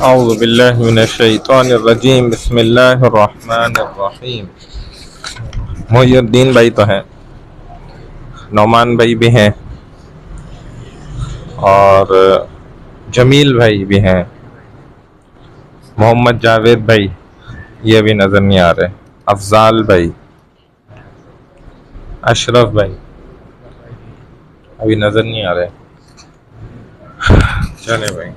اعوذ باللہ من الشیطان الرجیم، بسم اللہ الرحمن الرحیم۔ محی الدین بھائی تو ہیں، نعمان بھائی بھی ہیں، اور جمیل بھائی بھی ہیں، محمد جاوید بھائی یہ بھی نظر نہیں آ رہے، افضال بھائی، اشرف بھائی ابھی نظر نہیں آ رہے۔ چلے بھائی،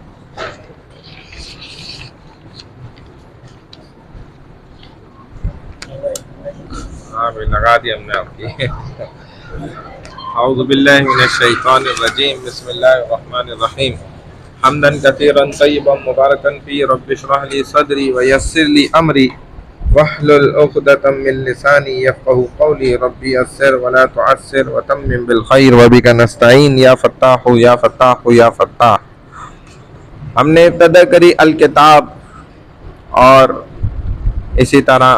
ہاں بھائی لگا دی ہم نے آپ کی۔ اعوذ باللہ من الشیطان الرجیم، بسم اللہ الرحمن الرحیم۔ حمدا کثیرا طیبا مبارکا فی، رب اشرح لی صدری ویسر لی امری واحلل عقدۃ من لسانی یفقهوا قولی، رب یسر ولا تعسر وتمم بالخیر وبک نستعین یا فتاح یا فتاح یا فتاح۔ ہم نے ابتدا کری الکتاب اور اسی طرح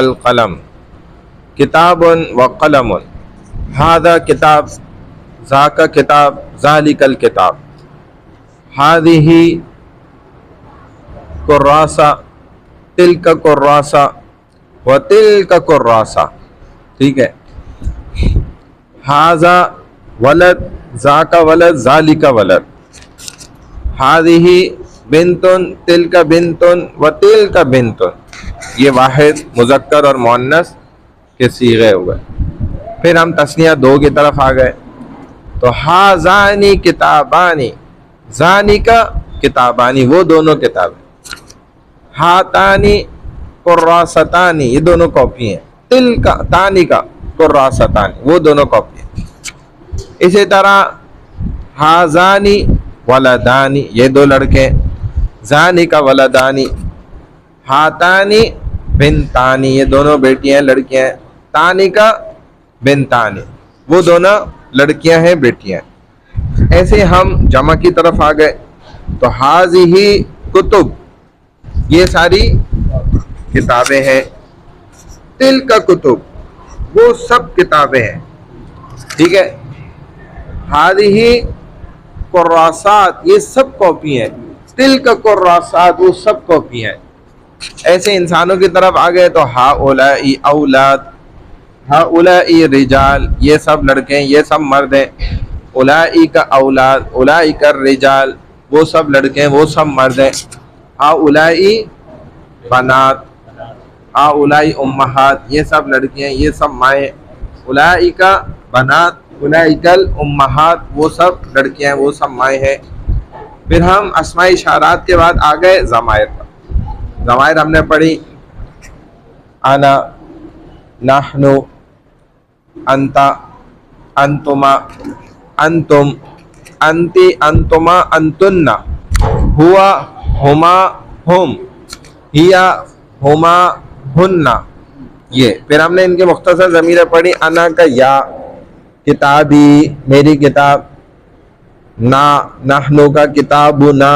القلم، کتاب و قلم، ھذا کتاب، ذاک کتاب، ذالک الکتاب، ھذہ کراسہ، تلک کراسہ و تلک کراسہ، ٹھیک ہے۔ ھذا ولد، ذاک ولد، ذالک ولد، ھذہ بنت، تلک بنت و تلک بنت، یہ واحد مذکر اور مؤنث کے صیغے ہوئے۔ پھر ہم تثنیہ دو کی طرف آ گئے، تو ھذانی کتابانی، ذانی کا کتابانی وہ دونوں کتابیں، ہاتانی کراستانی یہ دونوں کاپی ہیں، تل کا تانی کا کراستانی وہ دونوں کاپی ہیں۔ اسی طرح ھذانی ولدانی یہ دو لڑکے، ذانی کا ولدانی، ہاتانی بنتانی یہ دونوں بیٹیاں لڑکیاں ہیں، تانی کا بنتانی وہ دونوں لڑکیاں ہیں بیٹیاں۔ ایسے ہم جمع کی طرف آ گئے، تو ھذہ کتب یہ ساری کتابیں ہیں، تلک کتب وہ سب کتابیں ہیں، ٹھیک ہے۔ ھذہ کراسات یہ سب کاپی ہیں، تلک کراسات وہ سب کاپی ہیں۔ ایسے انسانوں کی طرف آ گئے، تو ھؤلاء اولاد، ھؤلاء رجال یہ سب لڑکے ہیں، یہ سب مرد ہیں، اولئک اولاد، اولئک الرجال وہ سب لڑکے ہیں، وہ سب مرد ہیں، ھؤلاء بنات، ھؤلاء امہات یہ سب لڑکیاں ہیں، یہ سب مائیں، اولئک بنات، اولئک الامہات وہ سب لڑکیاں ہیں، وہ سب مائیں ہیں۔ پھر ہم اسماء اشارات کے بعد آ گئے ضمائر پر۔ ضمائر ہم نے پڑھی، انا، نحن، انت، انتما، انتم، انتی، انتما، انتن، ہوا، ہما، ہم، ہیا، ہما، ہن، یہ۔ پھر ہم نے ان کی مختصر ضمیریں پڑھی، انا کا یا، کتابی میری کتاب، نا نحنو کا کتابنا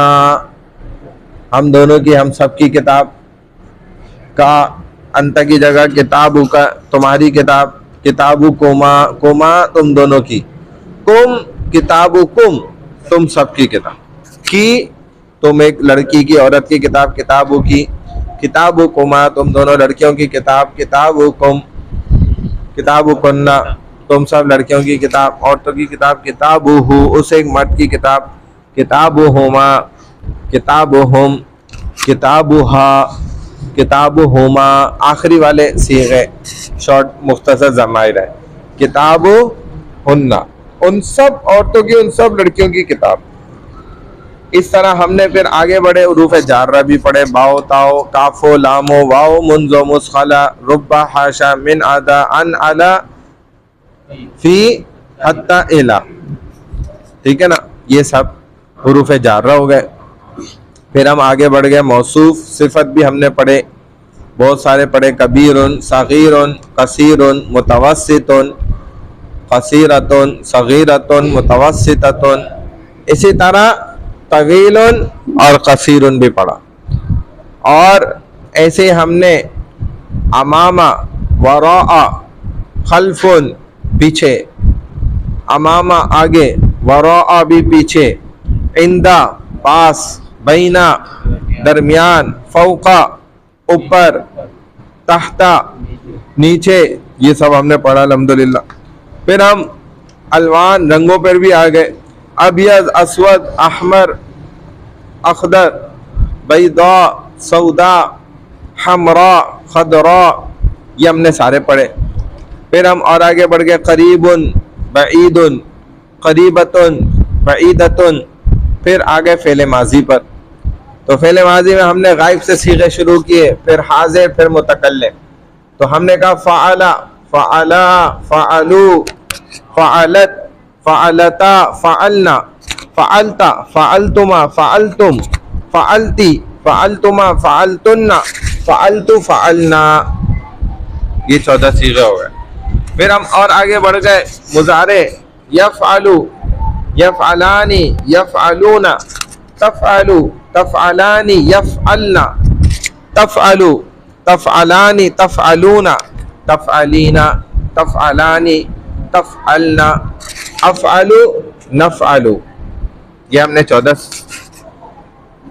ہم دونوں کی ہم سب کی کتاب، کا انت کی جگہ کتابو کا تمہاری کتاب، کتابو کما کما تم دونوں کی، کم کتابو کم تم سب کی کتاب، کی تم ایک لڑکی کی عورت کی کتاب کتابو کی، کتابو کما تم دونوں لڑکیوں کی کتاب، کتابو کم کتابو کننا تم سب لڑکیوں کی کتاب، عورتوں کی کتاب، کتابو ہو اس ایک مرد کی کتاب، کتابو ہما کتابو ہم، کتابو ہا کتابو ہما، آخری والے صیغے شارٹ مختصر ضمائر ہے، کتابو ہننا ان سب عورتوں کی، ان سب لڑکیوں کی کتاب۔ اس طرح ہم نے پھر آگے بڑھے، حروف جارہ بھی پڑھے، باؤ، تاؤ، کافو، لامو، واؤ، منزو، مسخلہ، ربا، حاشا، من، آدا، ان، علا، فی، حتی، الا، ٹھیک ہے نا، یہ سب حروف جارہ ہو گئے۔ پھر ہم آگے بڑھ گئے، موصوف صفت بھی ہم نے پڑھے، بہت سارے پڑھے، کبیر، صغیر، قصیر، متوسط، قصیرۃ، صغیرۃ، متوسطۃ، اسی طرح طویل اور قصیر بھی پڑھا۔ اور ایسے ہم نے امامہ، وراء، خلف پیچھے، امامہ آگے، وراء بھی پیچھے، عندہ پاس، بینہ درمیان، فوقا اوپر، تحتا نیچے، یہ سب ہم نے پڑھا الحمدللہ. پھر ہم الوان رنگوں پر بھی آ گئے، ابیض، اسود، احمر، اخضر، بیضاء، سودا، حمراء، خضراء، یہ ہم نے سارے پڑھے. پھر ہم اور آگے بڑھ گئے، قریب، بعید، قریبۃ، بعیدۃ. پھر آگے فعل ماضی پر. تو فعل ماضی میں ہم نے غائب سے صیغے شروع کیے، پھر حاضر، پھر متکلم. تو ہم نے کہا فعل، فعلا، فعلو، فعلت، فعلتا، فعلنا، فعلتا، فعلتما، فعلتم، فعلتی، فعلتما، فعلتن، فعلت، فعلنا. یہ 14 صیغے ہو گئے. پھر ہم اور آگے بڑھ گئے، مضارع، یفعلو، یفعلانی، یفعلون، تفعلو، تفعلانی، یفعلنا، تفعلو، تفعلانی، تفعلون، تفعلین، تفعلانی، تفعلنا، افعلو، نفعلو. یہ ہم نے 14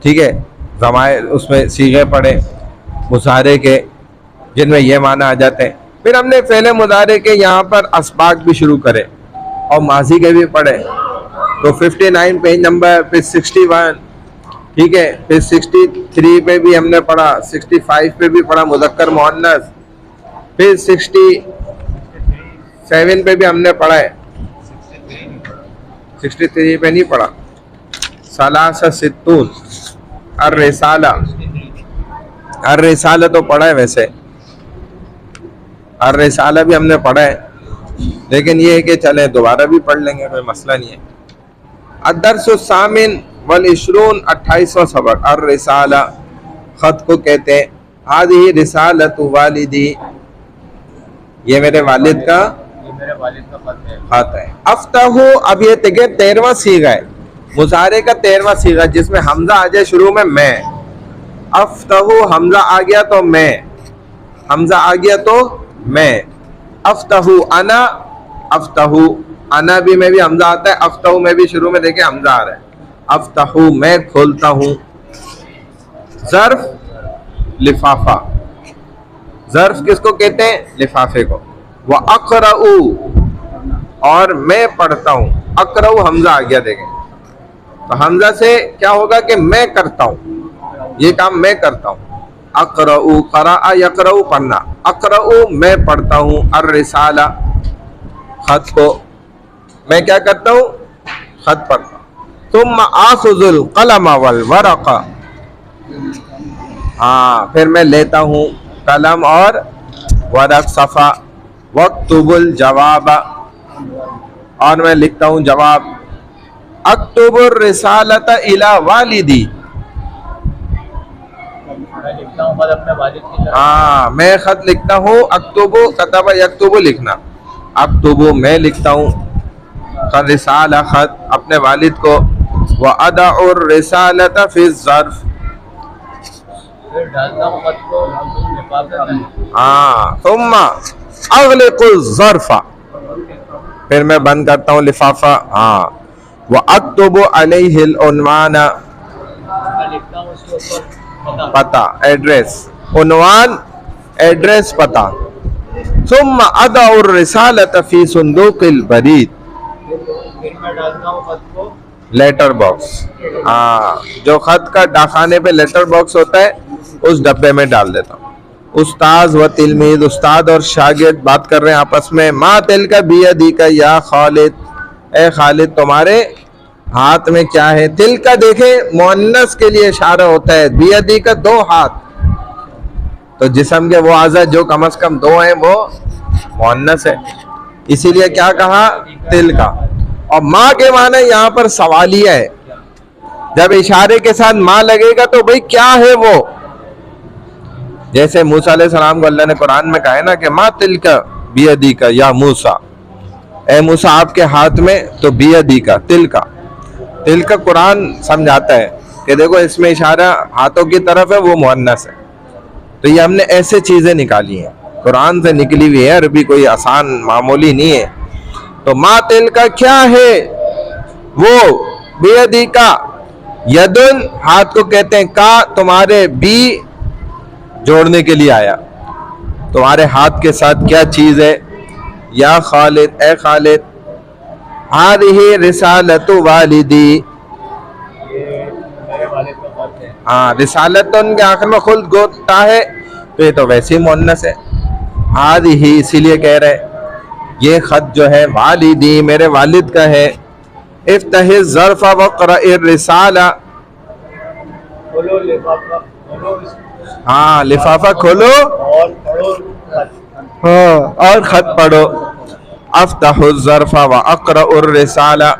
ٹھیک ہے ضمائر اس میں صیغے پڑھے مضارع کے، جن میں یہ معنی آ جاتے ہیں. پھر ہم نے فعل مضارع کے یہاں پر اسباق بھی شروع کرے اور ماضی کے بھی پڑھے. تو 59 پیج نمبر، پھر 61 ٹھیک ہے، پھر 63 پہ بھی ہم نے پڑھا، 65 پہ بھی پڑھا مذکر مؤنث، پھر 67 پہ بھی ہم نے پڑھا ہے، 63 پہ نہیں پڑھا. ثلاثہ ستون، الرسالہ، الرسالہ تو پڑھا ہے ویسے، الرسالہ بھی ہم نے پڑھا ہے، لیکن یہ ہے کہ چلیں دوبارہ بھی پڑھ لیں گے، کوئی مسئلہ نہیں ہے. الدرس الثامن والعشرون، 28واں سبق، الرسالہ، خط کو کہتے ہیں. هذه رسالۃ والدی، یہ میرے والد کا خط ہے. افتح، اب یہ 13واں صیغہ ہے، مضارع کا 13واں صیغہ، جس میں حمزہ آ جائے شروع میں میں. افتح، حمزہ آ گیا تو میں، حمزہ آ گیا تو میں. افتح انا، افتح انا بھی میں بھی حمزہ آتا ہے، افتح میں بھی شروع میں دیکھیں حمزہ آ رہا ہے. افتح میں کھولتا ہوں. ظرف لفافہ، ظرف کس کو کہتے ہیں؟ لفافے کو. وَأَقْرَأُ، اور میں پڑھتا ہوں. اقرأ حمزہ آ گیا دیکھیں، تو حمزہ سے کیا ہوگا کہ میں کرتا ہوں، یہ کام میں کرتا ہوں. اقرأ، قرأ یقرأ پڑھنا، اقرأ میں پڑھتا ہوں. الرسالہ، خط کو، میں کیا کرتا ہوں؟ خط پڑھتا ہوں. ثم آخذ القلم والورق، پھر میں لیتا ہوں قلم اور ورق، صفحہ. واکتب الجواب، اور میں لکھتا ہوں جواب. اکتب الرسالۃ الی والدی، میں خط لکھتا ہوں. اکتب، کتب یکتب لکھنا، اکتب میں لکھتا ہوں رسالہ خط اپنے والد کو. وَأَدَعُ الرِّسَالَةَ فِي الظَّرْفِ، ثُمَّ أَغْلِقُ الظَّرْفَ، پھر میں بند کرتا ہوں لفافہ. وَأَكْتُبُ عَلَيْهِ الْعُنْوَانَ، پتہ، ایڈریس، عنوان، ایڈریس، پتہ. ثُمَّ أَضَعُ الرِّسَالَةَ فِي صُنْدُوقِ الْبَرِيدِ، لیٹر باکس، جو خط کا ڈاکخانے پہ لیٹر باکس ہوتا ہے اس ڈبے میں ڈال دیتا ہوں. استاذ و تلمید، استاد اور شاگرد بات کر رہے ہیں آپس میں. ما تلک بیدیک یا خالد، اے خالد تمہارے ہاتھ میں کیا ہے؟ تل کا دیکھیں مؤنث کے لیے اشارہ ہوتا ہے، بیدی کا 2 ہاتھ، تو جسم کے وہ اعضاء جو کم از کم 2 ہیں وہ مؤنث ہے، اسی لیے کیا کہا؟ تل کا. اور ماں کے معنی یہاں پر سوالیہ ہے، جب اشارے کے ساتھ ماں لگے گا تو بھئی کیا ہے وہ؟ جیسے موسیٰ علیہ السلام کو اللہ نے قرآن میں کہا ہے نا کہ ما تلک بیدیک یا موسیٰ، اے موسیٰ آپ کے ہاتھ میں، تو بیدیک، تل کا. تل کا قرآن سمجھاتا ہے کہ دیکھو اس میں اشارہ ہاتھوں کی طرف ہے، وہ مؤنث ہے. تو یہ ہم نے ایسے چیزیں نکالی ہیں، قرآن سے نکلی ہوئی ہے، عربی کوئی آسان معمولی نہیں ہے. تو ما تل کا کیا ہے وہ؟ بیدیک، یدن ہاتھ کو کہتے ہیں، کا تمہارے بھی جوڑنے کے لیے آیا، تمہارے ہاتھ کے ساتھ کیا چیز ہے؟ یا خالد، اے خالد، ہذہ رسالت والدی، میرے والد کا خط ہے. ہاں رسالت تو ان کے آخر میں خود گوتا ہے تو یہ تو ویسے ہی مؤنث ہے. ہذہ اسی لیے کہہ رہے یہ خط جو ہے والدی میرے والد کا ہے. افتح الظرف وقرأ الرسالہ، کھولو لفافہ، کھولو اس ہاں لفافہ کھولو اور پڑھو خط. ہاں اور خط پڑھو. افتح الظرف واقرأ الرسالہ،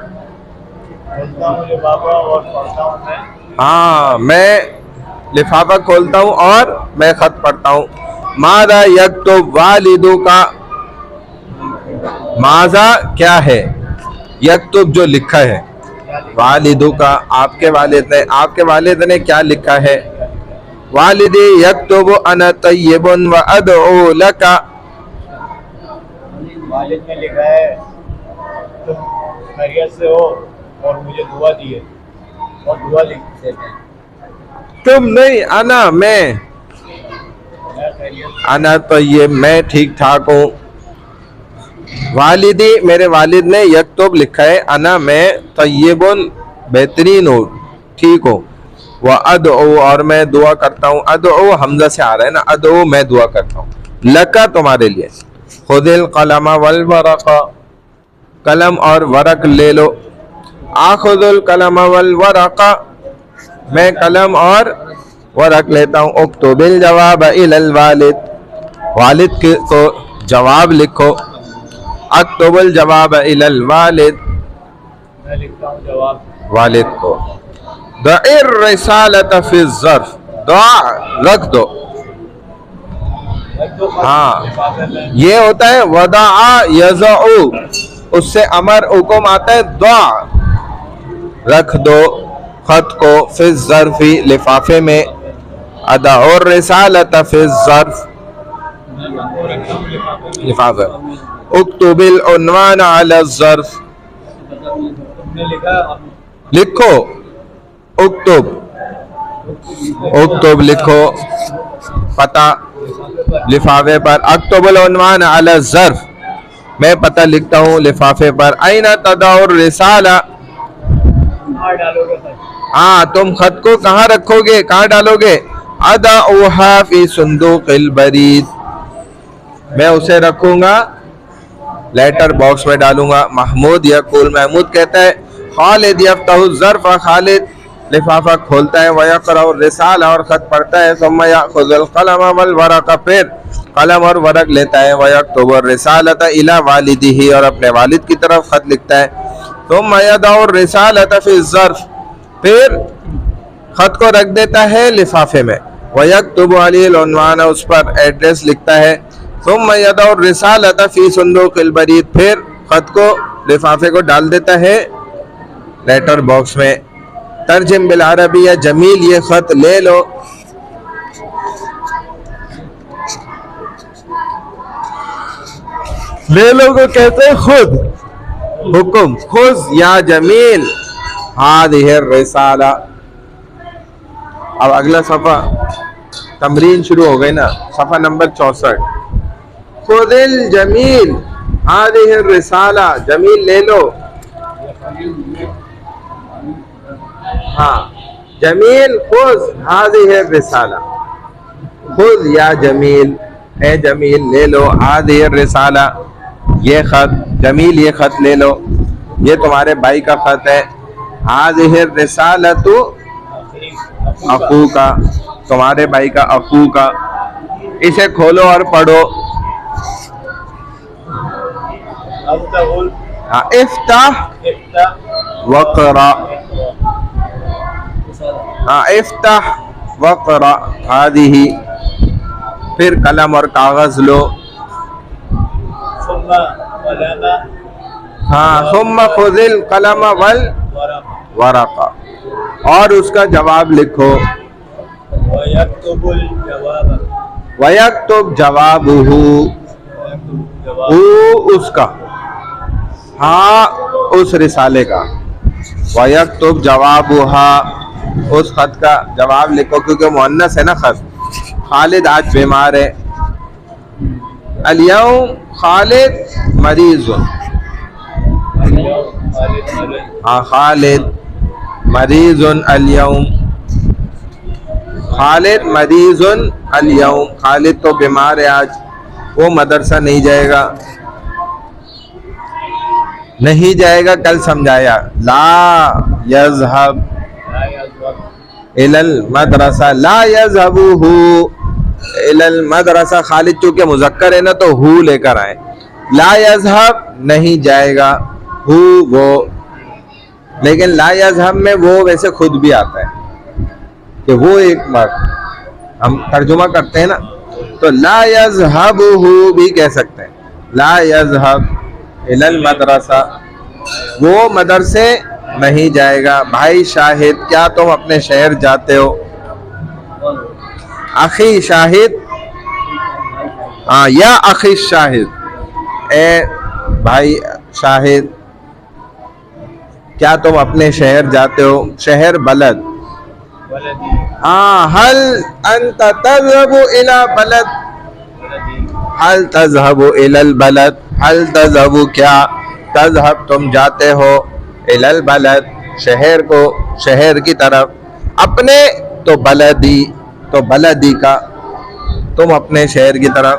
کھولتا ہوں لفافہ اور پڑھتا ہوں میں. ہاں میں لفافہ کھولتا ہوں اور میں خط پڑھتا ہوں. ماذا یکتب والدک، ماذا کیا ہے، یکتب جو لکھا ہے، والدک آپ کے والد نے، آپ کے والد نے کیا لکھا ہے؟ والدی یکتب انا طیب وادعو لک، والد نے لکھا ہے تم خیریت سے ہو اور مجھے دعا دی ہے، اور دعا لکھ دیتے ہیں. تم نہیں، انا میں، میں خیریت سے انا طیب میں ٹھیک ٹھاک ہوں. والدی میرے والد نے یکتب لکھا ہے، انا میں طیب بہترین ہوں، ٹھیک ہوں. وادعو اور میں دعا کرتا ہوں، ادعو حمزہ سے آ رہا ہے نا، ادعو میں دعا کرتا ہوں. لکا تمہارے لیے. خذ القلم والورق، قلم اور ورق لے لو. آخذ القلم والورق، میں قلم اور ورق لیتا ہوں. اکتب الجواب الی الوالد، والد کو جواب لکھو. اکتب الجواب الی الوالد، میں لکھتا ہوں جواب. والد کو. دع الرسالۃ فی الظرف، دع رکھ دو. رکھ دو خط ہاں لفافے میں. یہ ہوتا ہے وضع یضع، اس سے امر حکم آتا ہے دع، رکھ دو خط کو، فی الظرف لفافے میں. ادع الرسالۃ فی الظرف میں خط کو رکھتا ہوں لفافے میں. لفافے. اکتب العنوان علی الظرف، تم نے لکھا لکھو. اکتب، اکتب لکھو پتہ لفافے پر. اکتب العنوان علی الظرف، میں پتہ لکھتا ہوں لفافے پر. این تضع الرسالہ، کہاں ڈالو گے خط؟ ہاں تم خط کو کہاں رکھو گے، کہاں ڈالو گے؟ اضعها فی صندوق البرید، میں اسے رکھوں گا لیٹر باکس میں ڈالوں گا. محمود یقول، محمود کہتا ہے خالد یفتح الظرف، خالد لفافہ کھولتا ہے. ویقرأ الرسالہ اور خط پڑھتا ہے. ثم یأخذ القلم والورق، پھر قلم اور ورق لیتا ہے. ویکتب الرسالۃ الی والدہ، اور اپنے والد کی طرف خط لکھتا ہے. ثم یضع الرسالۃ فی الظرف، پھر خط کو رکھ دیتا ہے لفافے میں. ویکتب علیہ العنوان، اس پر ایڈریس لکھتا ہے. ثم یضع الرسالۃ فی صندوق البرید، پھر خط کو لفافے کو ڈال دیتا ہے لیٹر باکس میں. ترجم بالعربی یا جمیل، یہ خط لے لو. لے لو کو کہتے ہیں خود، حکم. خذ یا جمیل ہذہ الرسالہ. اب اگلا صفحہ تمرین شروع ہو گئی نا، صفحہ نمبر 64. خذ الجمیل ہذہ الرسالہ، جمیل لے لو. ہاں جمیل خذ ہذہ الرسالہ، خذ یا جمیل، اے جمیل لے لو. ہذہ الرسالہ، یہ خط. جمیل یہ خط لے لو، یہ تمہارے بھائی کا خط ہے. ہذہ الرسالۃ اخو کا، تمہارے بھائی کا، اخو کا. اسے کھولو اور پڑھو. افتح وقرا، افتح وقرا ہذہ، پھر قلم اور کاغذ لو. ہاں ثم خذ القلم والورق، اور اس کا جواب لکھو. وَيَكْتُبُ الْجَوَابَ، وَيَكْتُبْ جَوَابُهُ، اس کا، ہاں اس رسالے کا. وَيَكْتُبْ جَوَابُهَا، اس خط کا جواب لکھو کیونکہ مؤنث ہے نا خط. خالد آج بیمار ہے. الیوم خالد مریض. ہاں خالد مریض الیوم. خالد مریض الیوم. خالد تو بیمار ہے آج, وہ مدرسہ نہیں جائے گا. نہیں جائے گا کل سمجھایا. لا یذهب الی المدرسہ. لا یذهب الی المدرسہ. خالد چونکہ مذکر ہے نا تو ہو لے کر آئے. لا یذهب نہیں جائے گا, ہو وہ. لیکن لا یذهب میں وہ ویسے خود بھی آتا ہے کہ وہ ایک بار ہم ترجمہ کرتے ہیں نا تو لا یذهب ہو بھی کہہ سکتے ہیں. لا یذهب الی المدرسہ, وہ مدرسے نہیں جائے گا. بھائی شاہد کیا تم اپنے شہر جاتے ہو؟ اخی شاہد, ہاں یا اخی شاہد, اے بھائی شاہد کیا تم اپنے شہر جاتے ہو؟ شہر بلد. ہاں حل انت تذهب الى بلد. حل تذهب الى البلد. حل تذهب کیا, تذهب تم جاتے ہو, الى البلد شہر کو, شہر کی طرف. اپنے تو بلدی, تو بلدی کا تم اپنے شہر کی طرف.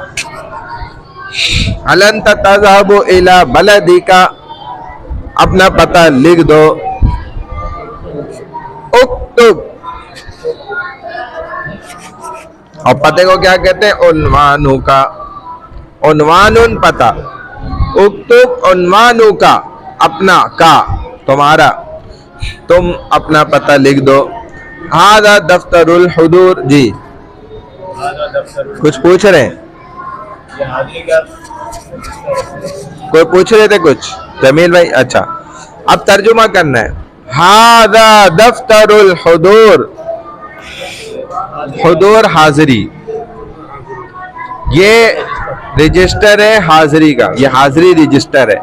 حل انت تذهب الى بلدی کا اپنا پتہ لکھ دو. اکتب, اور پتے کو کیا کہتے ہیں؟ عنوانوں کا. عنوان پتہ. اکتب عنوانوں کا, اپنا کا تمہارا, تم اپنا پتہ لکھ دو. ہذا دفتر الحضور. جی کچھ پوچھ رہے ہیں؟ کوئی پوچھ رہے تھے کچھ؟ جمیل بھائی اچھا اب ترجمہ کرنا ہے. ہذا دفتر الحضور. حضور حاضری, یہ رجسٹر ہے حاضری کا. یہ حاضری رجسٹر ہے,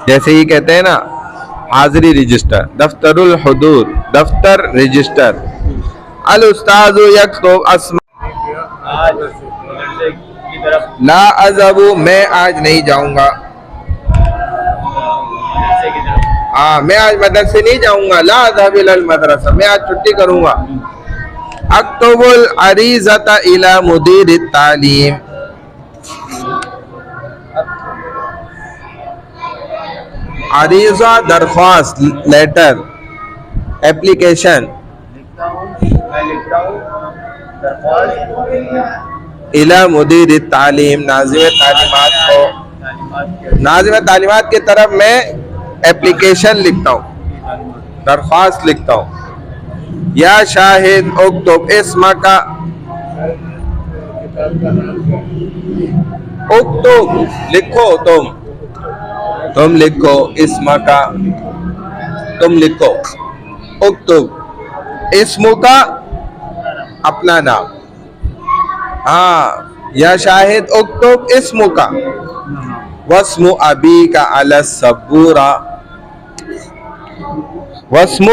جیسے ہی کہتے ہیں نا حاضری رجسٹر. دفتر الحضور دفتر رجسٹر. الاستاذ یکتب اسماء. لا اذهب میں آج نہیں جاؤں گا. ہاں میں آج مدرسے نہیں جاؤں گا. لا اذهب الى المدرسہ میں آج چھٹی کروں گا. اکتب العریضۃ الی مدیر التعلیم. عریضہ درخواست, لیٹر, ایپلیکیشن. الی مدیر التعلیم ناظم تعلیمات کو, ناظم تعلیمات کی طرف میں ایپلیکیشن لکھتا ہوں, درخواست لکھتا ہوں. یا شاہد اکتب اسمک. اکتب لکھو, تم لکھو. اسمک تم لکھو. اکتب اسمک اپنا نام. ہاں یا شاہد اکتب اسمک واسم ابیک علی السبورہ. واسم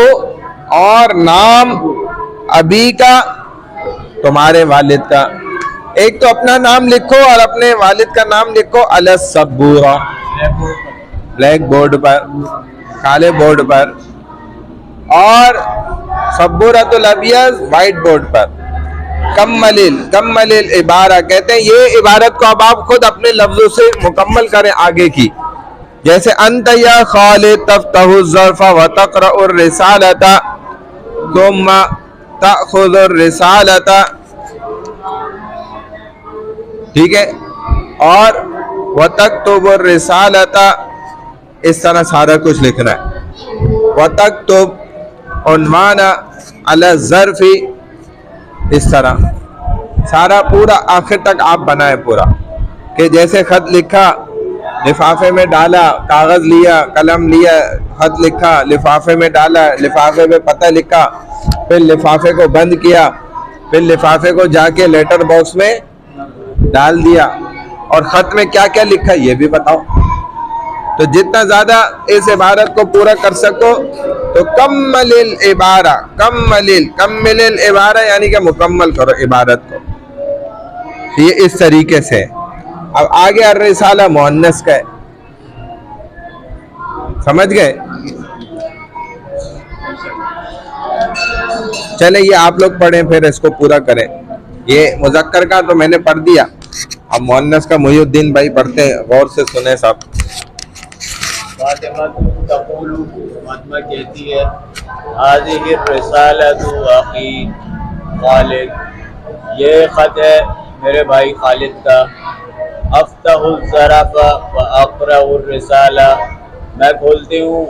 اور نام, ابی کا تمہارے والد کا. ایک تو اپنا نام لکھو اور اپنے والد کا نام لکھو علی السبورہ, بلیک بورڈ پر, کالے بورڈ پر, اور سبورۃ الابیض وائٹ بورڈ پر. کمل العبارہ کہتے ہیں یہ عبارت کو اب آپ خود اپنے لفظوں سے مکمل کریں آگے کی. جیسے انت یا خالد تفتح الظرف وتقرأ الرسالۃ ثم تأخذ الرسالۃ. ٹھیک ہے, اور وتکتب الرسالۃ, اس طرح سارا کچھ لکھنا ہے. وتکتب عنوان علی الظرف, اس طرح سارا پورا آخر تک آپ بنائیں پورا, کہ جیسے خط لکھا, لفافے میں ڈالا, کاغذ لیا, قلم لیا, خط لکھا, لفافے میں ڈالا, لفافے میں پتہ لکھا, پھر لفافے کو بند کیا, پھر لفافے کو جا کے لیٹر باکس میں ڈال دیا, اور خط میں کیا کیا لکھا یہ بھی بتاؤ. تو جتنا زیادہ اس عبارت کو پورا کر سکو تو کمل العبارہ، کمل العبارہ یعنی کہ مکمل کرو عبارت کو. یہ اس طریقے سے. اب آگے الرسالہ مؤنث کا ہے، سمجھ گئے؟ چلے یہ آپ لوگ پڑھیں پھر اس کو پورا کریں. یہ مذکر کا تو میں نے پڑھ دیا، اب مؤنث کا محی الدین بھائی پڑھتے ہیں، غور سے سنیں صاحب. فاطمہ تقول، فاطمہ کہتی ہے هذه الرسالة اخی خالد، یہ خط ہے میرے بھائی خالد کا. افتح الظرف واقرأ الرسالہ، میں کھولتی ہوں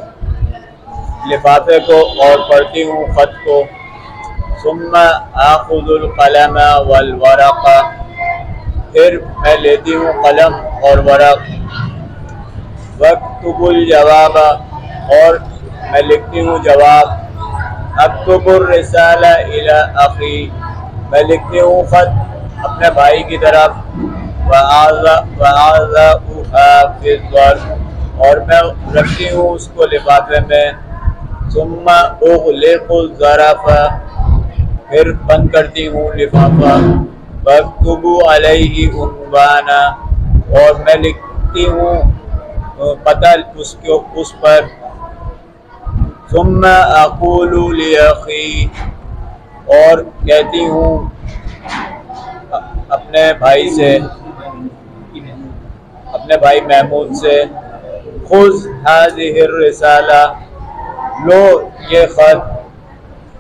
لفافے کو اور پڑھتی ہوں خط کو. ثم آخذ القلم والورق، پھر میں لیتی ہوں قلم اور ورق. واکتب الجواب، اور میں لکھتی ہوں جواب. اکتب الرسالہ الی اخی، میں لکھتی ہوں خط اپنے بھائی کی طرف. وَأَعْذَأُهَا فِي الظَّرْفِ، اور میں رکھتی ہوں اس کو لفافے میں. ثم اغلق الظرف، پھر بند کرتی ہوں لفافہ. واکتب علیہ عنوانا، اور میں لکھتی ہوں پتہ اس پر. ثم اقول لاخی، اور کہتی ہوں اپنے بھائی سے، اپنے بھائی محمود سے، خذ هذه الرسالہ، لو یہ خط.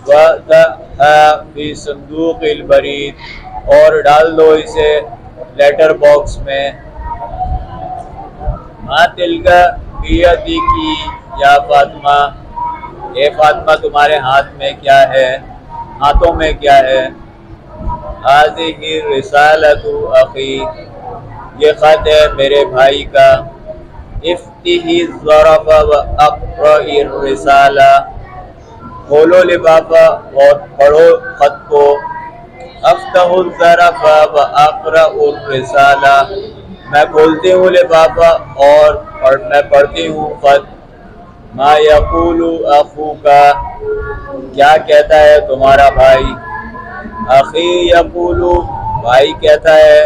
وَضَعْهَا فِي صندوق البرید، اور ڈال دو اسے لیٹر باکس میں. مَا تِلْكَ بِیَدِکِ یا فاطمہ، اے فاطمہ تمہارے ہاتھ میں کیا ہے، ہاتھوں میں کیا ہے. هَذِهِ رِسَالَةُ اخی، یہ خط ہے میرے بھائی کا. افتحِ الظرف وَاقْرَئِ الرِّسَالَہ، کھولو لفافہ اور پڑھو خط کو. افتح الظرف واقرأ الرسالہ، میں کھولتی ہوں لفافہ اور میں پڑھتی ہوں خط. ما یقول اخوک، کیا کہتا ہے تمہارا بھائی. اخی یقول، بھائی کہتا ہے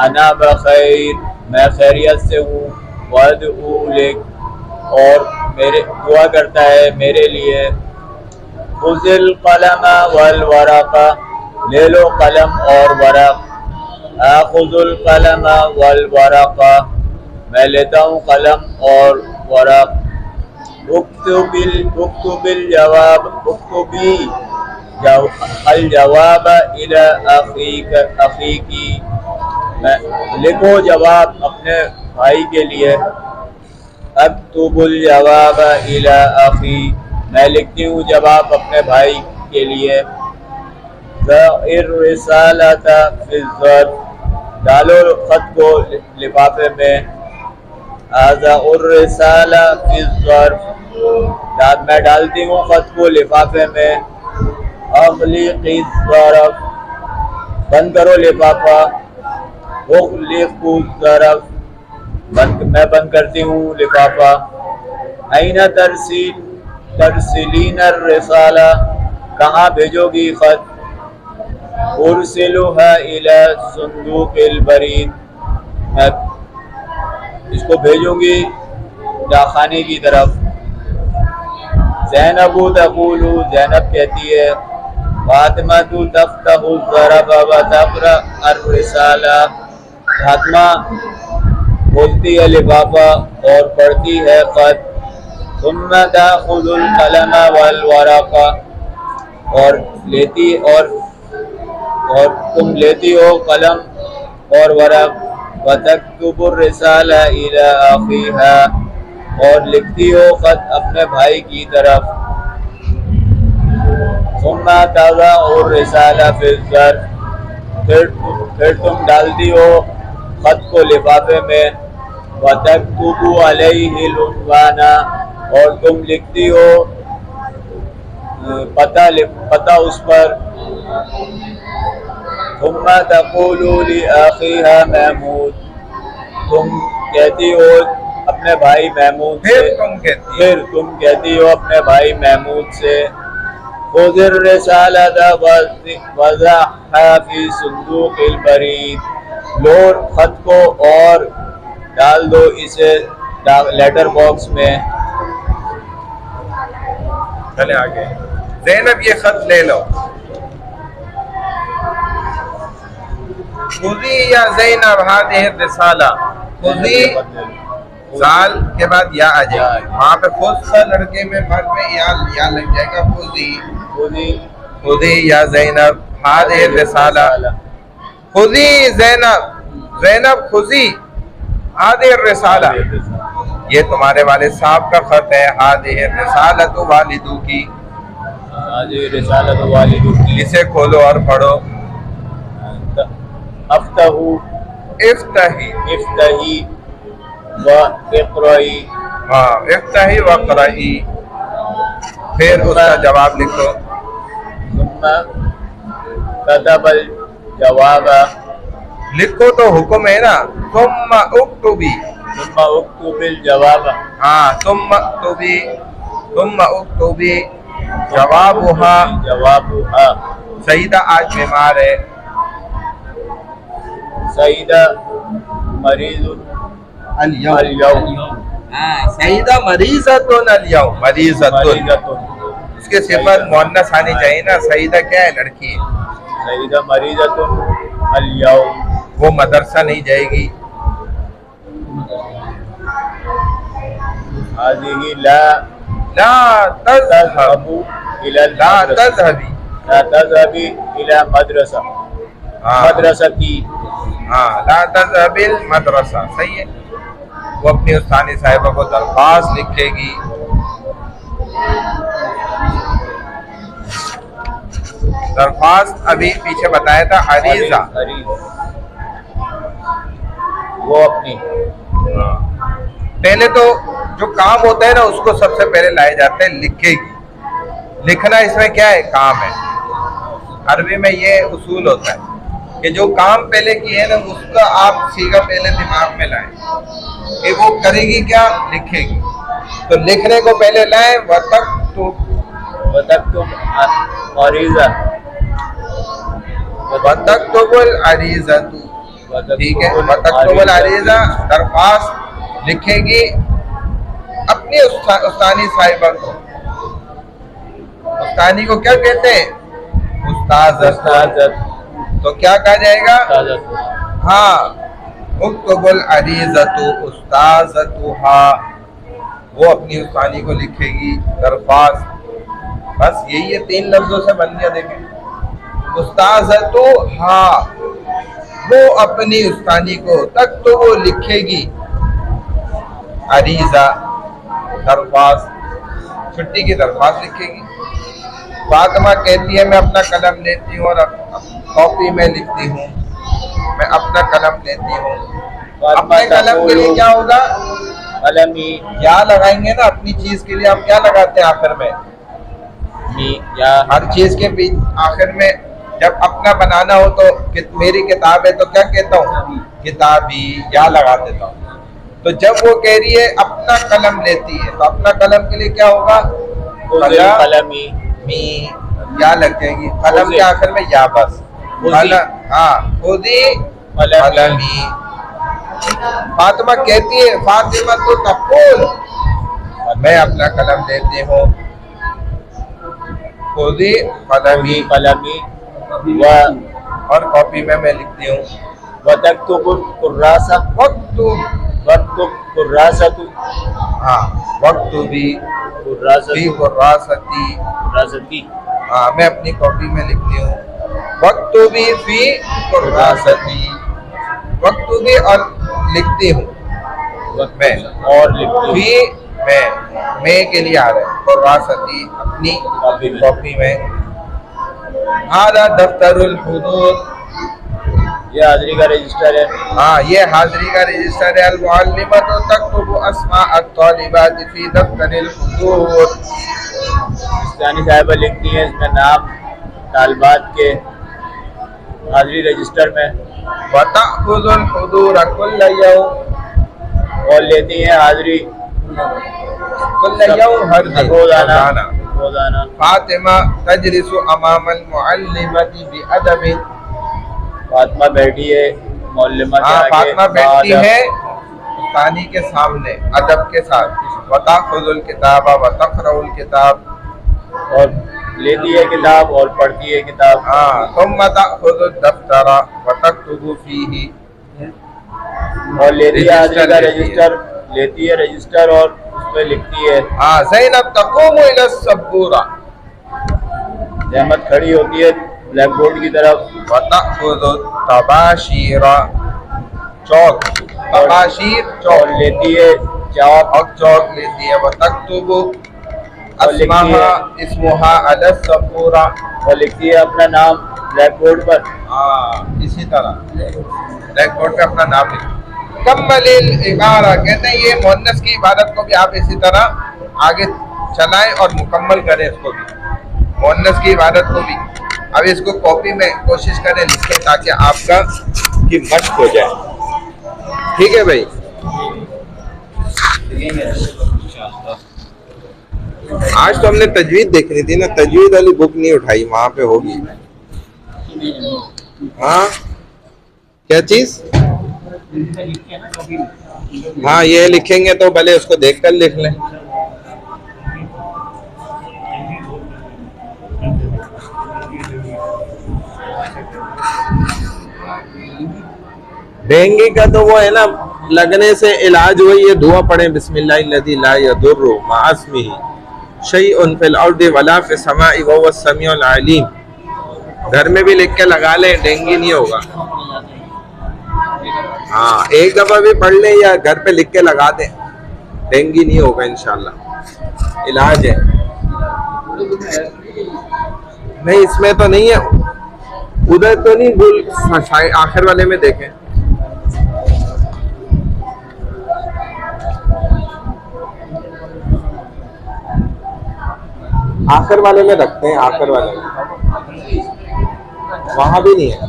انا بخیر، میں خیریت سے ہوں. وادعو لک، اور میرے دعا کرتا ہے میرے لیے. خذ القلم والورق، لے لو قلم اور ورق. آخذ القلم والورق، میں لیتا ہوں قلم اور ورق. اکتب الجواب، اکتبی الجواب الی اخیکی، لکھو جواب اپنے بھائی کے لیے. اکتب الجواب الی اخی، میں لکھتی ہوں جواب اپنے بھائی کے لیے. ضع الرسالۃ فی الظرف، ڈالو خط کو لفافے میں. اضع الرسالہ فی الظرف، میں ڈالتی ہوں خط کو لفافے میں. اغلق الظرف، بند کرو لفافہ. اغلق الظرف، میں بند کرتی ہوں لفافہ. این ترسلین الرسالہ، کہاں بھیجو گی خط. ارسلها الی صندوق البرید، میں اس کو بھیجوں گی ڈاکخانے کی طرف. زینب تقول، زینب کہتی ہے فاطمہ تفتح الظرف وتقرأ الرسالہ، فاطمہ کھولتی ہے لفافہ اور پڑھتی ہے خط. ثم تأخذ القلم والورق، اور تم لیتی ہو قلم اور ورق. وتكتب الرسالہ الی اخیہا، اور لکھتی ہو خط اپنے بھائی کی طرف. ثم تضع الرسالہ فی الظرف، پھر تم ڈالتی ہو خط کو لفافے میں. وتكتب علیہ العنوان، اور تم لکھتی ہو پتہ اس پر. ثم تقول لاخیہا محمود، تم کہتی ہو اپنے بھائی محمود سے پھر تم کہتی ہو پھر تم کہتی ہو اپنے بھائی محمود سے خذ الرسالۃ وضعها فی صندوق البرید، لو خط کو اور ڈال دو اسے لیٹر باکس میں. چلے آگے. زینب یہ خط لے لو. خذی یا زینب هذه الرسالہ. خذی زال کے بعد یا آ جائے گی. وہاں پہ خود کا لڑکے میں مرد میں یا لگ جائے گا. خذی یا زینب هذه الرسالہ. خذی زینب خذی هذه الرسالہ. یہ تمہارے والد صاحب کا خط ہے. هذه الرسالۃ والدو کی. رسالت والد کی. اسے کھولو اور پڑھو. افتحی و اقرئی. ہاں افتحی وقرئی. پھر اس کا جواب لکھو. ثم كتب الجواب. لکھو تو حکم ہے نا. ثم اکتبی. ثم اكتب الجواب. ہاں ثم اکتبی جوابها. جوابها. سیدہ آج بیمار ہے. سیدہ مریض اليوم. سیدہ مریضۃ اليوم. مریضۃ اس کے صفت مؤنث آنی چاہیے نا. سیدہ کیا ہے؟ لڑکی ہے. سیدہ مریضۃ اليوم. وہ مدرسہ نہیں جائے گی. هذه لا تذهب الى لا المدرسة. تذهبی. لا تذهبی الى مدرسہ. مدرستی. ہاں لا تذهب المدرسہ. صحیح ہے. وہ اپنی استانی صاحبہ کو درخواست لکھے گی. درخواست ابھی پیچھے بتایا تھا عریضہ. وہ اپنی پہلے تو جو کام ہوتا ہے نا اس کو سب سے پہلے لائے جاتے ہیں لکھے گی. لکھنا اس میں کیا ہے؟ کام ہے. عربی میں یہ اصول ہوتا ہے کہ جو کام پہلے کیے نا اس کا آپ سیگا پہلے دماغ میں لائیں کہ وہ کرے گی کیا؟ لکھے گی. تو لکھنے کو پہلے لائیں. وتکتب عریضہ. وتکتب العریضہ. ٹھیک ہے. وتکتب العریضہ درخواست لکھے گی اپنی استانی صاحبہ کو. استانی کو کیا کہتے ہیں؟ استاذت. تو کیا کہا جائے گا؟ ہاں اکتب العریضۃ استاذتها. وہ اپنی استانی کو لکھے گی درخواست. بس یہی ہے. 3 لفظوں سے بن گیا. دیکھیں استاذتها وہ اپنی استانی کو. تک تو وہ لکھے گی عریضہ درخواست. چھٹی کی درخواست لکھے گی. فاطمہ کہتی ہے میں اپنا قلم لیتی ہوں اور کاپی میں لکھتی ہوں. میں اپنا قلم لیتی ہوں. اپنے قلم کے لیے کیا ہوگا؟ قلمی. یا لگائیں گے نا. اپنی چیز کے لیے آپ کیا لگاتے ہیں آخر میں؟ ہر چیز کے بیچ آخر میں جب اپنا بنانا ہو تو میری کتاب ہے تو کیا کہتا ہوں؟ کتابی. یا لگا دیتا ہوں. تو جب وہ کہہ رہی ہے اپنا قلم لیتی ہے تو اپنا قلم کے لیے کیا ہوگا؟ قلمی. یا لگ جائے گی. قلم کے آخر میں یا بس. ہاں خودی قلمی. فاطمہ کہتی ہے فاطمہ تو تقول میں اپنا قلم لیتی ہوں. خودی قلمی. قلمی. اور کاپی میں لکھتی ہوں. وتکتب الکراسہ. واکتب کراسۃ. ہاں وکتبی فی کراستی. ہاں میں اپنی کاپی میں لکھتی ہوں. وکتبی فی کراستی. وکتبی اور لکھتی ہوں. میں اور لکھتی فی میں کے لیے آ رہا ہے. کراستی اپنی کاپی میں. ہذا دفتر الحضور. یہ حاضری کا رجسٹر ہے. ہاں یہ حاضری کا رجسٹر ہے. المعلمۃ تکتب اسماء الطالبات فی دفتر الحضور. استانی صاحبہ لکھتی ہیں اس میں نام طالبات کے حاضری رجسٹر میں. وتأخذ الحضور كل يوم. اور لیتی ہیں حاضری کل یوم ہر دن روزانہ روزانہ. فاطمہ تجلس امام المعلمۃ بادب. فاطمہ بیٹھی ہے معلمہ کے ہاں آگے فاطمہ بیٹھی بادب. ہے ثانی کے سامنے ادب کے ساتھ. وتأخذ الکتاب وتقرأ الکتاب. اور لیتی ہے کتاب اور پڑھتی ہے کتاب. ہاں ثم تأخذ الدفتر وتكتب فيه. اور لیتی ہے حاضری کا لیتی ہے. رجسٹر، لیتی ہے رجسٹر اور اس پہ لکھتی ہے. ہاں زینب تقوم الى السبورہ. زحمت کھڑی ہوتی ہے بلیک بورڈ کی طرف. وتأخذ الطباشیر. چوک طباشیر اور چوک. لیتی ہے چاک اور چوک لیتی ہے. وتكتب اور لکھتی ہے اسمها علی السبورہ. اور لکھتی ہے اپنا نام بلیک بورڈ پر. ہاں اسی طرح بلیک بورڈ پہ اپنا نام لکھیں. کمل العبارہ کہتے ہیں یہ مؤنث کی عبارت کو بھی آپ اسی طرح آگے چلائیں اور مکمل کریں اس کو بھی. مؤنث کی عبارت کو بھی اب اس کو کاپی میں کوشش کریں لکھیں تاکہ آپ کا کی مشق ہو جائے. ٹھیک ہے بھائی. آج تو ہم نے تجوید دیکھنی تھی نا، تجوید والی بک نہیں اٹھائی، وہاں پہ ہوگی. ہاں کیا چیز؟ ہاں یہ لکھیں گے تو بھلے اس کو دیکھ کر لکھ لیں. ڈینگی کا تو وہ ہے نا لگنے سے علاج ہوئی یہ دعا پڑھیں بسم اللہ الذی لا یضر مع اسمہ شیء فی الارض ولا فی السماء وهو السمیع العلیم. گھر میں بھی لکھ کے لگا لیں، ڈینگی نہیں ہوگا. ہاں ایک دفعہ بھی پڑھ لیں یا گھر پہ لکھ کے لگا دیں، ڈینگی نہیں ہوگا انشاءاللہ. علاج ہے. نہیں اس میں تو نہیں ہے، ادھر تو نہیں، بول آخر والے میں دیکھیں. آخر والے میں رکھتے ہیں، آخر والے میں وہاں بھی نہیں ہے.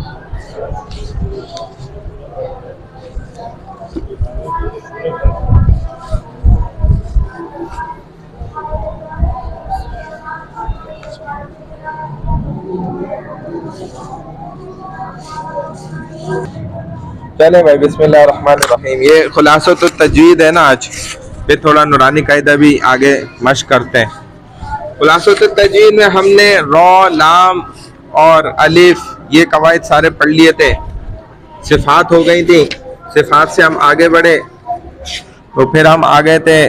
چلے بھائی بسم اللہ الرحمن الرحیم. یہ خلاصۃ التجوید ہے نا آج، پھر تھوڑا نورانی قاعدہ بھی آگے مشق کرتے ہیں. خلاصۃ التجوید میں ہم نے را، لام اور الف یہ قواعد سارے پڑھ لیے تھے. صفات ہو گئی تھی، صفات سے ہم آگے بڑھے تو پھر ہم آ گئے تھے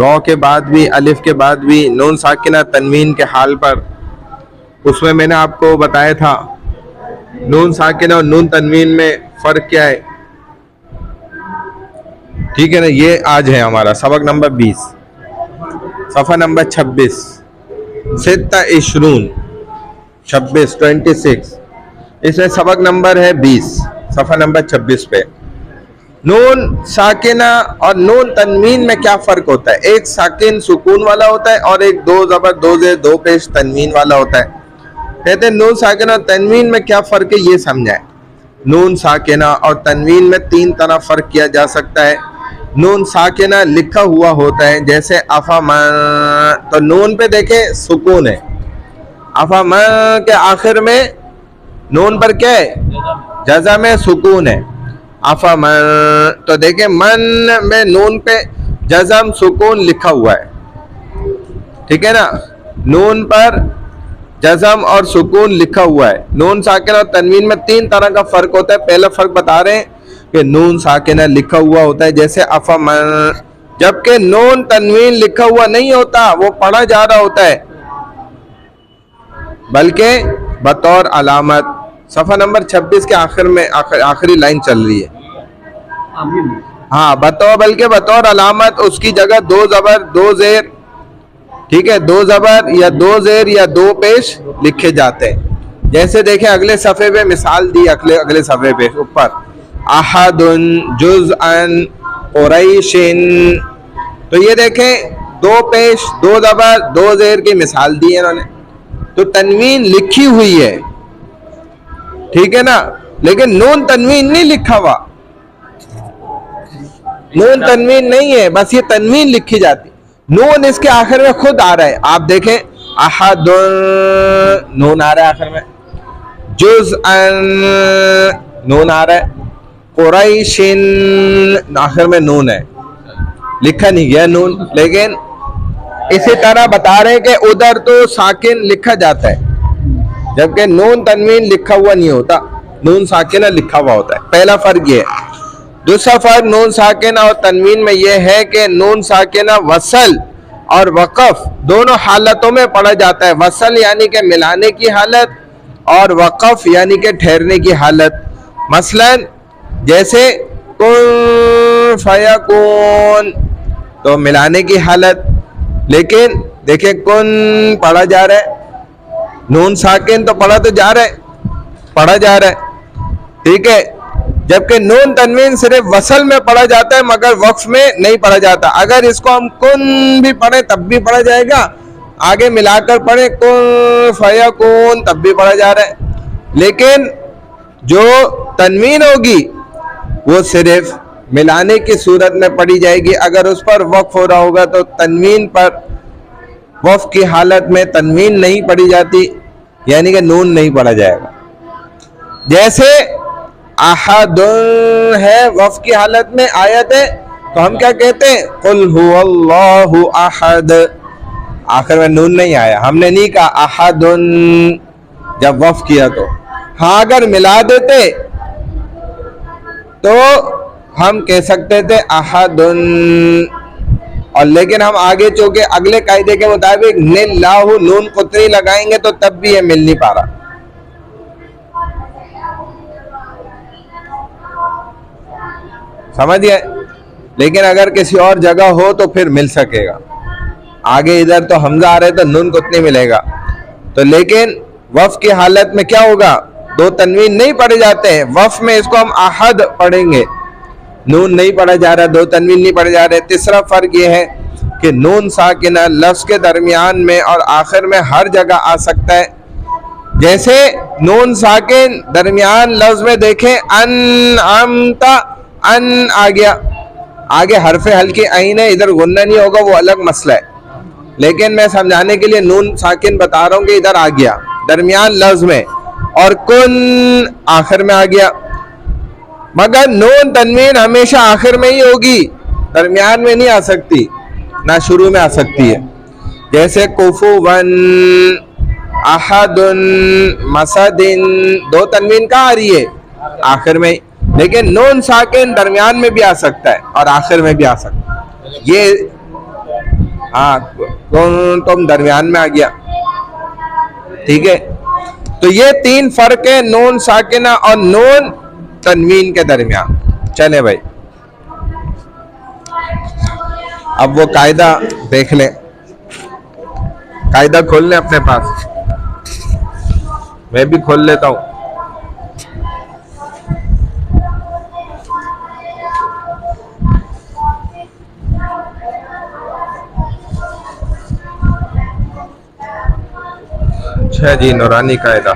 را کے بعد بھی، الف کے بعد بھی نون ساکنہ تنوین کے حال پر. اس میں نے آپ کو بتایا تھا نون ساکنہ اور نون تنوین میں فرق کیا ہے. ٹھیک ہے نا. یہ آج ہے ہمارا سبق نمبر 20، صفحہ نمبر 26، 26. اس میں سبق نمبر ہے 20، صفحہ نمبر 26 پہ. نون ساکنہ اور نون تنوین میں کیا فرق ہوتا ہے؟ ایک ساکن سکون والا ہوتا ہے اور ایک دو زبر دو زیر دو پیش تنوین والا ہوتا ہے. کہتے ہیں نون ساکنہ اور تنوین میں کیا فرق ہے یہ سمجھائیں. نون ساکنہ اور تنوین میں 3 طرح فرق کیا جا سکتا ہے. نون ساکنہ لکھا ہوا ہوتا ہے جیسے افامن، تو نون پہ دیکھیں سکون ہے. افامن کے آخر میں نون پر کیا ہے؟ جزم میں سکون ہے. افامن تو دیکھیں من میں نون پہ جزم سکون لکھا ہوا ہے. ٹھیک ہے نا. نون پر جزم اور سکون لکھا ہوا ہے. نون ساکنہ اور تنوین میں 3 طرح کا فرق ہوتا ہے. پہلا فرق بتا رہے ہیں کہ نون ساکنہ لکھا ہوا ہوتا ہے جیسے افامن، جبکہ نون تنوین لکھا ہوا نہیں ہوتا، وہ پڑھا جا رہا ہوتا ہے بلکہ بطور علامت. صفحہ نمبر 26 کے آخر میں آخری لائن چل رہی ہے. ہاں بلکہ بطور علامت اس کی جگہ 2 زبر 2 زیر، ٹھیک ہے، 2 زبر یا 2 زیر یا 2 پیش لکھے جاتے ہیں. جیسے دیکھیں اگلے صفحے پہ مثال دی، اگلے صفحے پہ اوپر احد جزءا قریش، تو یہ دیکھیں 2 پیش 2 زبر 2 زیر کی مثال دی ہے انہوں نے. تو تنوین لکھی ہوئی ہے، ٹھیک ہے نا، لیکن نون تنوین نہیں لکھا ہوا. نون تنوین نہیں ہے, بس یہ تنوین لکھی جاتی. نون اس کے آخر میں خود آ رہا ہے, آپ دیکھیں احد نون آ رہا ہے آخر میں, جزءاً نون آ رہا ہے, قریش آخر میں نون ہے, لکھا نہیں گیا نون. لیکن اسی طرح بتا رہے ہیں کہ ادھر تو ساکن لکھا جاتا ہے جبکہ نون تنوین لکھا ہوا نہیں ہوتا, نون ساکنہ لکھا ہوا ہوتا ہے. پہلا فرق یہ ہے. دوسرا فرق نون ساکنہ اور تنوین میں یہ ہے کہ نون ساکنہ وصل اور وقف دونوں حالتوں میں پڑھا جاتا ہے. وصل یعنی کہ ملانے کی حالت اور وقف یعنی کہ ٹھہرنے کی حالت. مثلا جیسے کن فیکون تو ملانے کی حالت, لیکن دیکھیں کن پڑھا جا رہا ہے, نون ساکن تو پڑھا تو جا رہا ہے, پڑھا جا رہا ہے, ٹھیک ہے. جبکہ نون تنوین صرف وصل میں پڑھا جاتا ہے مگر وقف میں نہیں پڑھا جاتا. اگر اس کو ہم کن بھی پڑھیں تب بھی پڑھا جائے گا, آگے ملا کر پڑھیں کن فیکون تب بھی پڑھا جا رہا ہے. لیکن جو تنوین ہوگی وہ صرف ملانے کی صورت میں پڑھی جائے گی. اگر اس پر وقف ہو رہا ہوگا تو تنوین پر وقف کی حالت میں تنوین نہیں پڑھی جاتی, یعنی کہ نون نہیں پڑھا جائے گا. جیسے احد ہے وقف کی حالت میں آیت ہے تو ہم کیا کہتے ہیں قل هو اللہ احد, آخر میں نون نہیں آیا, ہم نے نہیں کہا احد جب وقف کیا تو. ہاں اگر ملا دیتے تو ہم کہہ سکتے تھے احد, اور لیکن ہم آگے چونکہ اگلے قاعدے کے مطابق نلاہ نون قطری لگائیں گے تو تب بھی یہ مل نہیں پا رہا. سمجھ گئے؟ لیکن اگر کسی اور جگہ ہو تو پھر مل سکے گا. آگے ادھر تو حمزہ آ رہے تو نون قطری ملے گا. تو لیکن وقف کی حالت میں کیا ہوگا, دو تنوین نہیں پڑھے جاتے ہیں. وقف میں اس کو ہم احد پڑھیں گے, نون نہیں پڑھا جا رہا, دو تنوین نہیں پڑھے جا رہے. تیسرا فرق یہ ہے کہ نون ساکنہ لفظ کے درمیان میں اور آخر میں ہر جگہ آ سکتا ہے. جیسے نون ساکن درمیان لفظ میں دیکھیں انعمت, ان آ گیا, آگے حرف ہلکی عین ہے, ادھر غنہ نہیں ہوگا, وہ الگ مسئلہ ہے. لیکن میں سمجھانے کے لیے نون ساکن بتا رہا ہوں کہ ادھر آ گیا درمیان لفظ میں, اور کن آخر میں آ گیا. مگر نون تنوین ہمیشہ آخر میں ہی ہوگی, درمیان میں نہیں آ سکتی, نہ شروع میں آ سکتی ہے. جیسے کفوان, احد, مسد, دو تنوین کہاں آ رہی ہے آخر میں, لیکن نون ساکن درمیان میں بھی آ سکتا ہے اور آخر میں بھی آ سکتا ہے. یہ ہاں تم درمیان میں آ گیا, ٹھیک ہے. تو یہ تین فرق ہے نون ساکنہ اور نون تنوین کے درمیان. چلے بھائی اب وہ قاعدہ دیکھ لیں, قاعدہ کھول لیں اپنے پاس, میں بھی کھول لیتا ہوں. اچھا جی, نورانی قاعدہ.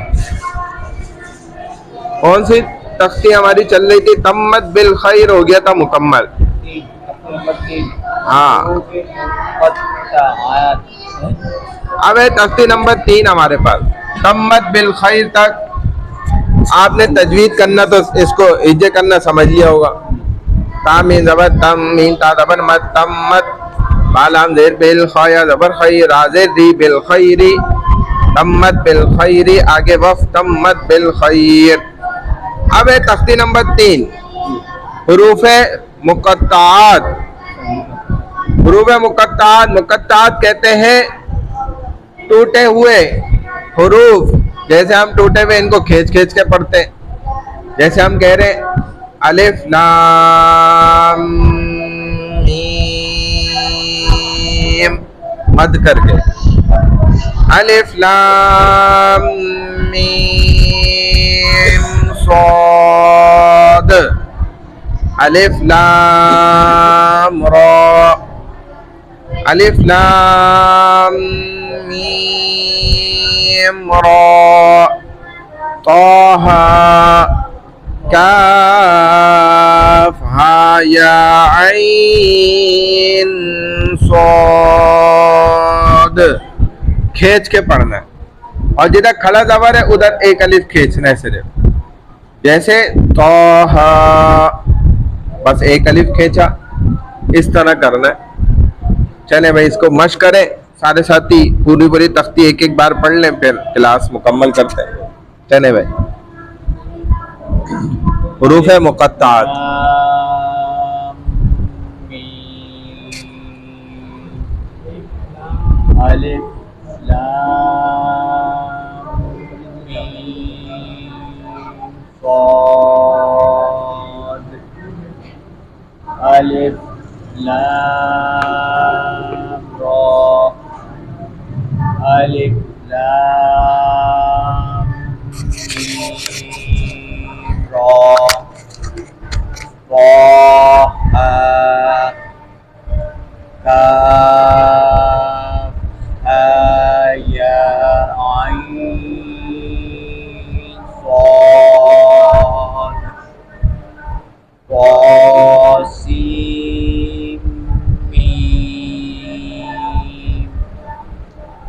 کون سی تختی ہماری چل رہی تھی؟ تمت بالخیر ہو گیا تھا مکمل. ہاں اب ہے تختی نمبر 3 ہمارے پاس, تمت بالخیر تک. آپ نے تجوید کرنا تو اس کو ہجے کرنا سمجھ لیا ہوگا. تامین زبر تم, مین تا زبر مت, تمت, بالام زیر بالخیر زبر خیر, رازر ری بالخیری, تمت بالخیری, آگے وف تمت بالخیر. اب ہے تختی نمبر 3 حروف مقطعات. حروف مقطعات, مقطعات کہتے ہیں ٹوٹے ہوئے حروف. جیسے ہم ٹوٹے ہوئے ان کو کھینچ کھینچ کے پڑھتے ہیں. جیسے ہم کہہ رہے ہیں الف لام میم, مد کر کے الف لام میم صاد, الف لام را, الف لام میم را, طه کاف ہا یا عین صاد، کھینچ کے پڑھنا ہے. اور جدھر کھڑا زبر ہے ادھر ایک الف کھینچنا ہے صرف. جیسے طہ، بس ایک الف کھینچا، اس طرح کرنا ہے. چلیں بھائی اس کو مشق کریں سارے ساتھی، پوری تختی ایک ایک بار پڑھ لیں، پھر کلاس مکمل کرتے ہیں. چلیں بھائی، حروف مقطعات. الف لام میم صاد، الف لام را، الف لام میم را، طه کاف یا عین صاد، طاسیم میم،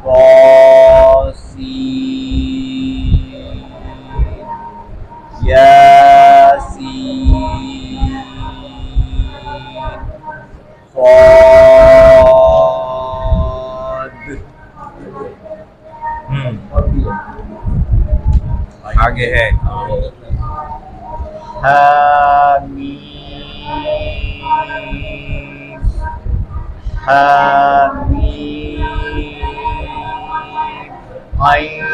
طاسین، یاسین، صاد. آگے ہے حمیم، حمیم، عین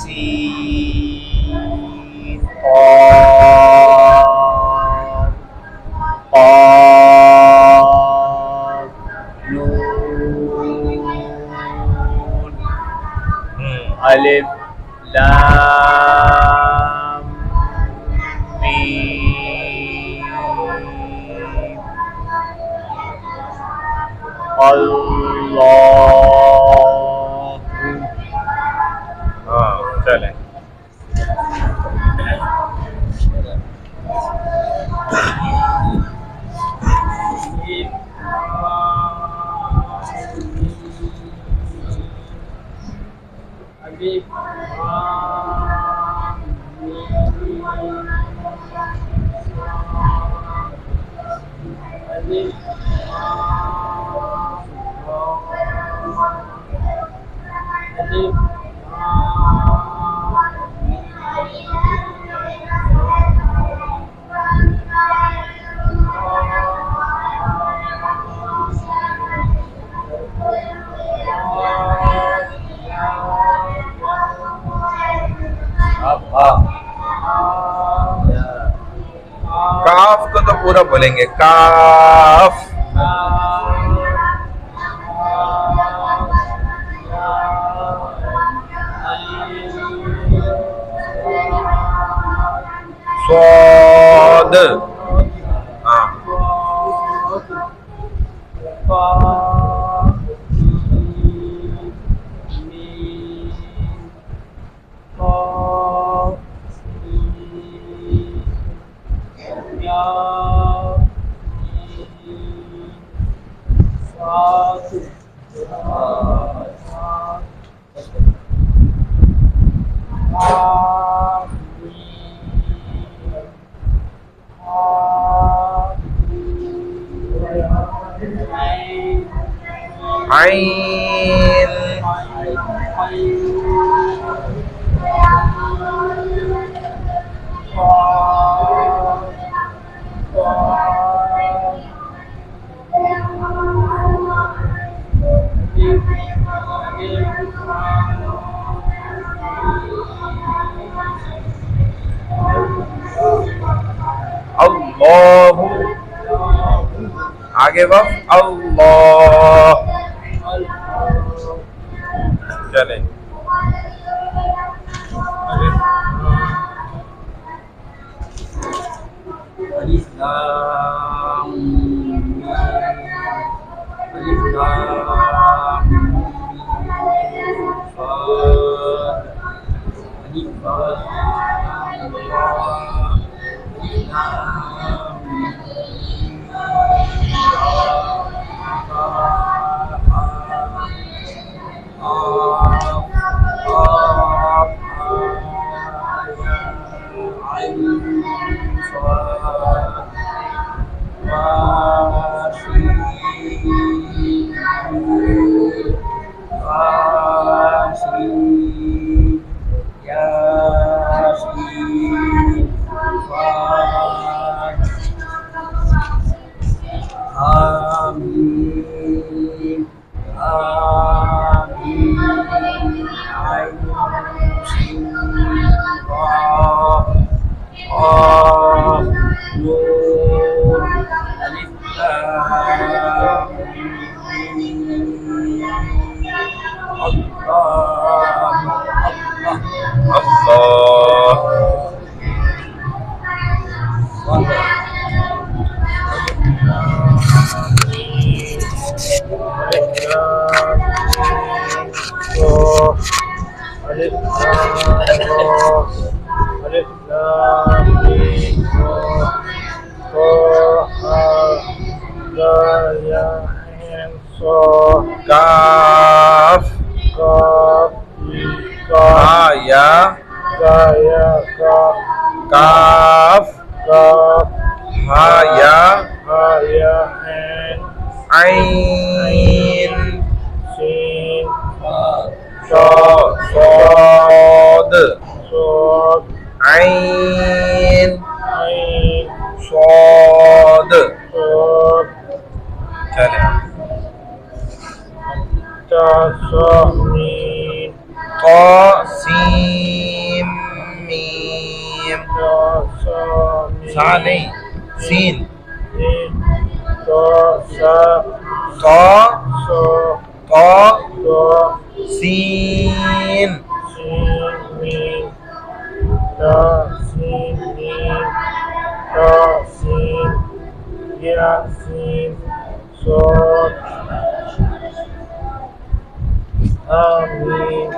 سین قاف، قاف نون، الف لام میم، اللہ. ہاں چلیں. کاف کو تو پورا بولیں گے، کاف. صاد، ہاں عین. اللہ، آگے وقف اللہ. چلیں الف لام میم، الف لام میم صاد، الف لام را، الف لام کاف ہا یا کاف ہا یا عین صاد عین صاد چلیں قاسم میم سا نہیں سین سین آمین